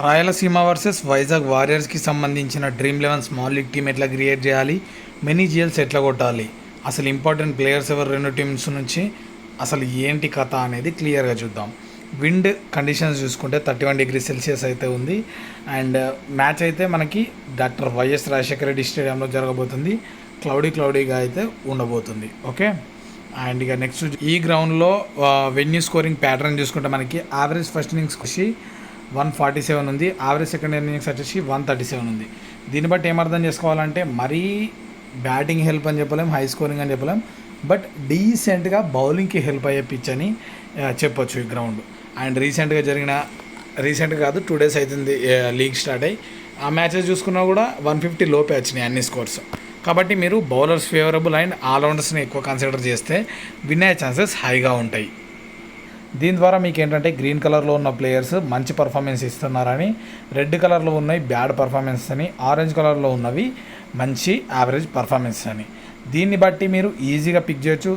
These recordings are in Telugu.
రాయలసీమ వర్సెస్ వైజాగ్ వారియర్స్కి సంబంధించిన డ్రీమ్ 11 స్మాల్ లీగ్ టీం ఎట్లా క్రియేట్ చేయాలి, మినీ జిఎల్స్ ఎట్లా కొట్టాలి, అసలు ఇంపార్టెంట్ ప్లేయర్స్ ఎవరు రెండు టీమ్స్ నుంచి, అసలు ఏంటి కథ అనేది క్లియర్గా చూద్దాం. విండ్ కండిషన్స్ చూసుకుంటే 31°C అయితే ఉంది. అండ్ మ్యాచ్ అయితే మనకి డాక్టర్ వైఎస్ రాజశేఖర రెడ్డి స్టేడియంలో జరగబోతుంది. క్లౌడీగా అయితే ఉండబోతుంది. ఓకే. అండ్ ఇక నెక్స్ట్ ఈ గ్రౌండ్లో వెన్యూ స్కోరింగ్ ప్యాటర్న్ చూసుకుంటే మనకి యావరేజ్ ఫస్ట్ ఇన్నింగ్స్ వచ్చి 147 ఉంది, యావరేజ్ సెకండ్ ఇన్నింగ్స్ వచ్చేసి 137 ఉంది. దీన్ని బట్టి ఏమర్థం చేసుకోవాలంటే మరీ బ్యాటింగ్ హెల్ప్ అని చెప్పలేం, హై స్కోరింగ్ అని చెప్పలేం, బట్ డీసెంట్గా బౌలింగ్కి హెల్ప్ అయ్యే పిచ్ అని చెప్పొచ్చు ఈ గ్రౌండ్. అండ్ రీసెంట్గా కాదు 2 days అవుతుంది లీగ్ స్టార్ట్ అయ్యి. ఆ మ్యాచెస్ చూసుకున్నా కూడా 150 లోపే వచ్చినాయి అన్ని స్కోర్స్. కాబట్టి మీరు బౌలర్స్ ఫేవరబుల్ అండ్ ఆల్రౌండర్స్ని ఎక్కువ కన్సిడర్ చేస్తే విన్ అయ్యే ఛాన్సెస్ హైగా ఉంటాయి. దీని ద్వారా మీకు ఏంటంటే గ్రీన్ కలర్లో ఉన్న ప్లేయర్స్ మంచి పర్ఫార్మెన్స్ ఇస్తున్నారని, రెడ్ కలర్లో ఉన్నవి బ్యాడ్ పర్ఫార్మెన్స్ అని, ఆరెంజ్ కలర్లో ఉన్నవి మంచి యావరేజ్ పర్ఫార్మెన్స్ అని. దీన్ని బట్టి మీరు ఈజీగా పిక్ చేయొచ్చు.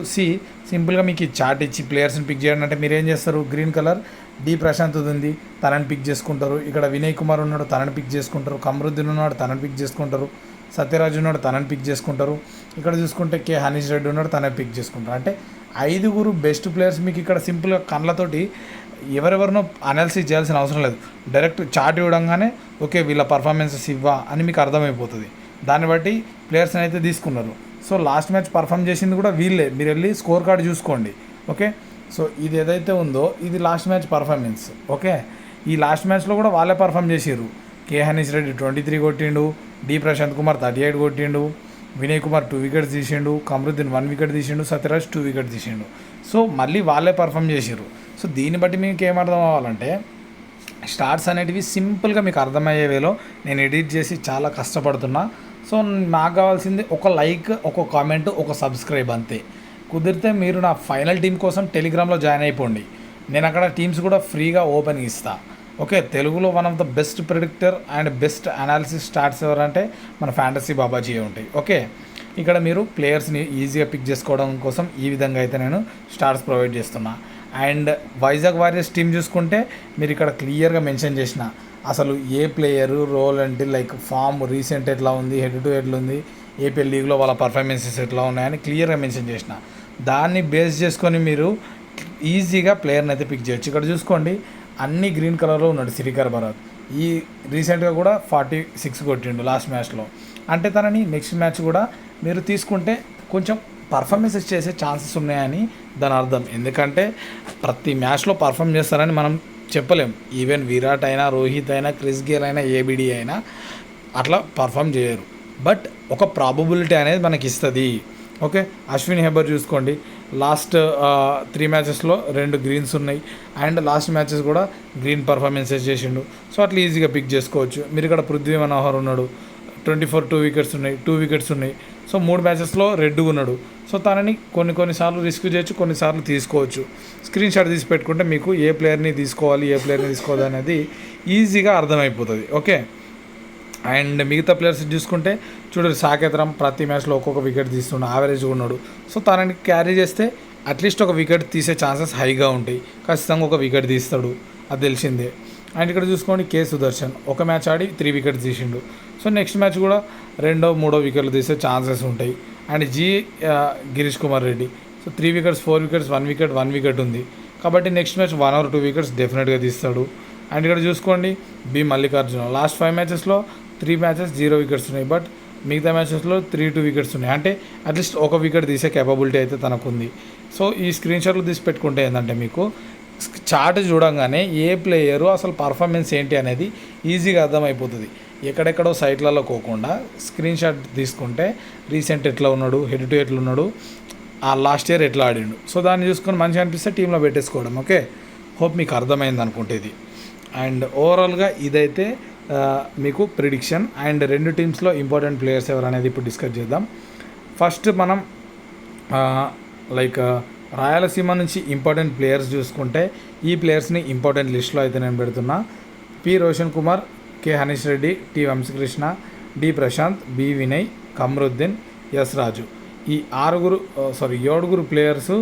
సింపుల్గా మీకు ఈ చార్ట్ ఇచ్చి ప్లేయర్స్ని పిక్ చేయడం అంటే మీరు ఏం చేస్తారు, గ్రీన్ కలర్ డి ప్రశాంత్ ఉంది, తనని పిక్ చేసుకుంటారు. ఇక్కడ వినయ్ కుమార్ ఉన్నాడు, తనని పిక్ చేసుకుంటారు. కమరుద్దీన్ ఉన్నాడు, తనని పిక్ చేసుకుంటారు. సత్యరాజ్ ఉన్నాడు, తనని పిక్ చేసుకుంటారు. ఇక్కడ చూసుకుంటే కే హనీష్ రెడ్డి ఉన్నాడు, తనని పిక్ చేసుకుంటారు. అంటే 5 బెస్ట్ ప్లేయర్స్ మీకు ఇక్కడ సింపుల్గా కళ్ళతోటి ఎవరెవరినో అనాలిసిస్ చేయాల్సిన అవసరం లేదు. డైరెక్ట్ చార్ట్ ఇవ్వడంగానే ఓకే వీళ్ళ పర్ఫార్మెన్సెస్ ఇవ్వా అని మీకు అర్థమైపోతుంది. దాన్ని బట్టి ప్లేయర్స్ని అయితే తీసుకున్నారు. సో లాస్ట్ మ్యాచ్ పర్ఫామ్ చేసింది కూడా వీళ్ళే, మీరు వెళ్ళి స్కోర్ కార్డ్ చూసుకోండి. ఓకే. సో ఇది ఏదైతే ఉందో ఇది లాస్ట్ మ్యాచ్ పర్ఫార్మెన్స్. ఓకే. ఈ లాస్ట్ మ్యాచ్లో కూడా వాళ్ళే పర్ఫామ్ చేసిర్రు. కే హనీష్ రెడ్డి 23 కొట్టిండు, డి ప్రశాంత్ కుమార్ 38 కొట్టిండు, వినయ్ కుమార్ 2 వికెట్స్ తీసిండు, కమరుద్దీన్ 1 వికెట్ తీసిండు, సత్యరాజ్ 2 వికెట్ తీసిండు. సో మళ్ళీ వాళ్ళే పర్ఫామ్ చేసిర్రు. సో దీన్ని బట్టి మీకు ఏమర్థం అవ్వాలంటే స్టార్ట్స్ అనేటివి సింపుల్గా మీకు అర్థమయ్యే వేలో నేను ఎడిట్ చేసి చాలా కష్టపడుతున్నా. సో నాకు కావాల్సింది ఒక లైక్, ఒక కామెంట్, ఒక సబ్స్క్రైబ్ అంతే. కుదిరితే మీరు నా ఫైనల్ టీం కోసం టెలిగ్రామ్లో జాయిన్ అయిపోండి. నేను అక్కడ టీమ్స్ కూడా ఫ్రీగా ఓపెన్ ఇస్తా. ఓకే. తెలుగులో one of the best predictor and best analysis starts ఎవరంటే మన ఫ్యాంటసీ బాబాజీ ఉంటాయి. ఓకే. ఇక్కడ మీరు ప్లేయర్స్ని ఈజీగా పిక్ చేసుకోవడం కోసం ఈ విధంగా అయితే నేను స్టార్ట్స్ ప్రొవైడ్ చేస్తున్నా. అండ్ వైజాగ్ వారియర్స్ టీం చూసుకుంటే మీరు ఇక్కడ క్లియర్గా మెన్షన్ చేసిన అసలు ఏ ప్లేయరు రోల్ అంటే లైక్ ఫామ్ రీసెంట్ ఎట్లా ఉంది, హెడ్ టు హెడ్ ఉంది, ఏపీఎల్ లీగ్లో వాళ్ళ పర్ఫార్మెన్సెస్ ఎట్లా ఉన్నాయని క్లియర్గా మెన్షన్ చేసిన. దాన్ని బేస్ చేసుకొని మీరు ఈజీగా ప్లేయర్ని అయితే పిక్ చేయొచ్చు. ఇక్కడ చూసుకోండి అన్ని గ్రీన్ కలర్లో ఉన్నాడు శ్రీకర్ భరత్. ఈ రీసెంట్గా కూడా 46 కొట్టిండు లాస్ట్ మ్యాచ్లో. అంటే తనని నెక్స్ట్ మ్యాచ్ కూడా మీరు తీసుకుంటే కొంచెం పర్ఫార్మెన్సెస్ చేసే ఛాన్సెస్ ఉన్నాయని దాని అర్థం. ఎందుకంటే ప్రతి మ్యాచ్లో పర్ఫామ్ చేస్తారని మనం చెప్పలేం. ఈవెన్ విరాట్ అయినా, రోహిత్ అయినా, క్రిస్ గేల్ అయినా, ఏబిడి అయినా అట్లా పర్ఫామ్ చేయరు. బట్ ఒక ప్రాబబిలిటీ అనేది మనకి ఇస్తుంది. ఓకే. అశ్విన్ హెబర్ చూసుకోండి లాస్ట్ 3 మ్యాచెస్లో 2 గ్రీన్స్ ఉన్నాయి. అండ్ లాస్ట్ మ్యాచెస్ కూడా గ్రీన్ పర్ఫార్మెన్సెస్ చేసిండు. సో అట్లా ఈజీగా పిక్ చేసుకోవచ్చు. మీరు ఇక్కడ పృథ్వీ మనోహర్ ఉన్నాడు, 24 2 వికెట్స్ ఉన్నాయి, 2 వికెట్స్ ఉన్నాయి. సో 3 మ్యాచెస్లో రెడ్ ఉన్నాడు. సో తనని కొన్నిసార్లు రిస్క్ చేయొచ్చు, కొన్నిసార్లు తీసుకోవచ్చు. స్క్రీన్ షాట్ తీసి పెట్టుకుంటే మీకు ఏ ప్లేయర్ని తీసుకోవాలి, ఏ ప్లేయర్ని తీసుకోవాలి అనేది ఈజీగా అర్థమైపోతుంది. ఓకే. అండ్ మిగతా ప్లేయర్స్ చూసుకుంటే చూడండి సాకేతరం ప్రతి మ్యాచ్లో ఒక్కొక్క వికెట్ తీస్తున్నాడు, యావరేజ్గా ఉన్నాడు. సో తనని క్యారీ చేస్తే అట్లీస్ట్ ఒక వికెట్ తీసే ఛాన్సెస్ హైగా ఉంటాయి. ఖచ్చితంగా ఒక వికెట్ తీస్తాడు, అది తెలిసిందే. అండ్ ఇక్కడ చూసుకోండి కే సుదర్శన్ ఒక మ్యాచ్ ఆడి 3 వికెట్స్ తీసిండు. సో నెక్స్ట్ మ్యాచ్ కూడా 2వ 3వ వికెట్లు తీసే ఛాన్సెస్ ఉంటాయి. And Girish Kumar Reddy so 3 wickets 4 wickets 1 wicket ఉంది. కాబట్టి నెక్స్ట్ మ్యాచ్ 1 or 2 వికెట్స్ డెఫినెట్గా తీస్తాడు. అండ్ ఇక్కడ చూసుకోండి బి మల్లికార్జున లాస్ట్ 5 మ్యాచెస్లో 3 మ్యాచెస్ 0 వికెట్స్ ఉన్నాయి. బట్ మిగతా మ్యాచెస్లో 3-2 వికెట్స్ ఉన్నాయి. అంటే అట్లీస్ట్ ఒక వికెట్ తీసే కేపబిలిటీ అయితే తనకుంది. సో ఈ స్క్రీన్ షాట్లు తీసి పెట్టుకుంటే ఏంటంటే మీకు చార్ట్ చూడంగానే ఏ ప్లేయరు అసలు పర్ఫార్మెన్స్ ఏంటి అనేది ఈజీగా అర్థమైపోతుంది. ఎక్కడెక్కడో సైట్లలో పోకుండా స్క్రీన్ షాట్ తీసుకుంటే రీసెంట్ ఎట్లా ఉన్నాడు, హెడ్ టు ఎట్లా ఉన్నాడు, ఆ లాస్ట్ ఇయర్ ఎట్లా ఆడిండు. సో దాన్ని చూసుకొని మంచిగా అనిపిస్తే టీంలో పెట్టేసుకోవడం. ఓకే. హోప్ మీకు అర్థమైంది అనుకుంటే ఇది. అండ్ ఓవరాల్గా ఇదైతే మీకు ప్రిడిక్షన్. అండ్ 2 టీమ్స్లో ఇంపార్టెంట్ ప్లేయర్స్ ఎవరు అనేది ఇప్పుడు డిస్కస్ చేద్దాం. ఫస్ట్ మనం రాయలసీమ నుంచి ఇంపార్టెంట్ ప్లేయర్స్ చూసుకుంటే ఈ ప్లేయర్స్ని ఇంపార్టెంట్ లిస్ట్లో అయితే నేను పెడుతున్నా. P Roshan Kumar, K Hanish Reddy, T Vamshakrishna, D Prashanth, B Vinay, Kamaruddin, S Raju. ఈ 7 ప్లేయర్స్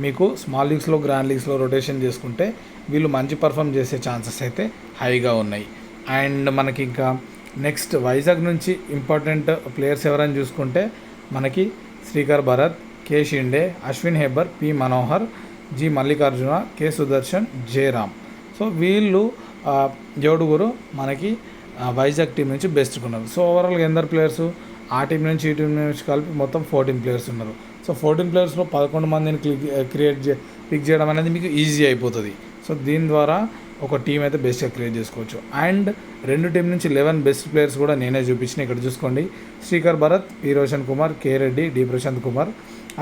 మీకు స్మాల్ లీగ్స్లో, గ్రాండ్ లీగ్స్లో రొటేషన్ చేసుకుంటే వీళ్ళు మంచి పర్ఫామ్ చేసే ఛాన్సెస్ అయితే హైగా ఉన్నాయి. అండ్ మనకి ఇంకా నెక్స్ట్ వైజాగ్ నుంచి ఇంపార్టెంట్ ప్లేయర్స్ ఎవరైనా చూసుకుంటే మనకి Srikar Bharat, K Shinde, Ashwin Hebbar, P Manohar, G Mallikarjuna, K Sudarshan, Jayaram. So వీళ్ళు ఏడుగురు మనకి వైజాగ్ టీం నుంచి బెస్ట్కున్నారు. సో ఓవరాల్గా ఎందరు ప్లేయర్స్ ఆ టీం నుంచి ఈ టీం నుంచి కలిపి మొత్తం 14 ప్లేయర్స్ ఉన్నారు. సో 14 ప్లేయర్స్లో 11 మందిని పిక్ చేయడం అనేది మీకు ఈజీ అయిపోతుంది. సో దీని ద్వారా ఒక టీం అయితే బెస్ట్గా క్రియేట్ చేసుకోవచ్చు. అండ్ రెండు టీం నుంచి 11 బెస్ట్ ప్లేయర్స్ కూడా నేనే చూపించిన. ఇక్కడ చూసుకోండి, Srikar Bharat, P Roshan Kumar, K Reddy, D Prashanth Kumar,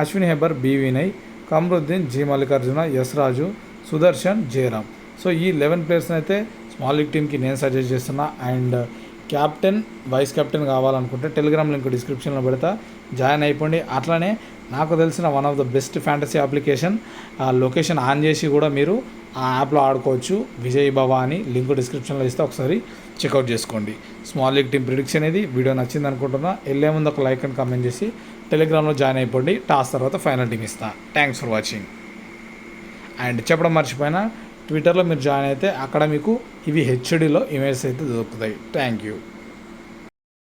Ashwin Hebbar, B Vinay, Kamaruddin, G Mallikarjuna, S Raju, Sudarshan, Jayaram. So ఈ 11 ప్లేయర్స్ని అయితే స్మాల్ లీగ్ టీమ్కి నేను సజెస్ట్ చేస్తున్నా. అండ్ క్యాప్టెన్, వైస్ కెప్టెన్ కావాలనుకుంటే టెలిగ్రామ్ లింక్ డిస్క్రిప్షన్లో పెడతా, జాయిన్ అయిపోండి. అట్లానే నాకు తెలిసిన one of the best fantasy application, ఆ లొకేషన్ ఆన్ చేసి కూడా మీరు ఆ యాప్లో ఆడుకోవచ్చు, విజయ్ భవ అని లింక్ డిస్క్రిప్షన్లో ఇస్తే ఒకసారి చెక్అవుట్ చేసుకోండి. స్మాల్ లీగ్ టీమ్ ప్రిడిక్షన్ అనేది వీడియో నచ్చింది అనుకుంటున్నా. వెళ్ళే ముందు ఒక లైక్ అండ్ కామెంట్ చేసి టెలిగ్రామ్లో జాయిన్ అయిపోండి. టాస్ తర్వాత ఫైనల్ టీమ్ ఇస్తా. Thanks for watching. అండ్ చెప్పడం మర్చిపోయినా, ట్విట్టర్లో మీరు జాయిన్ అయితే అక్కడ మీకు ఇవి హెచ్డీలో ఇమేజెస్ అయితే దొరుకుతాయి. Thank you.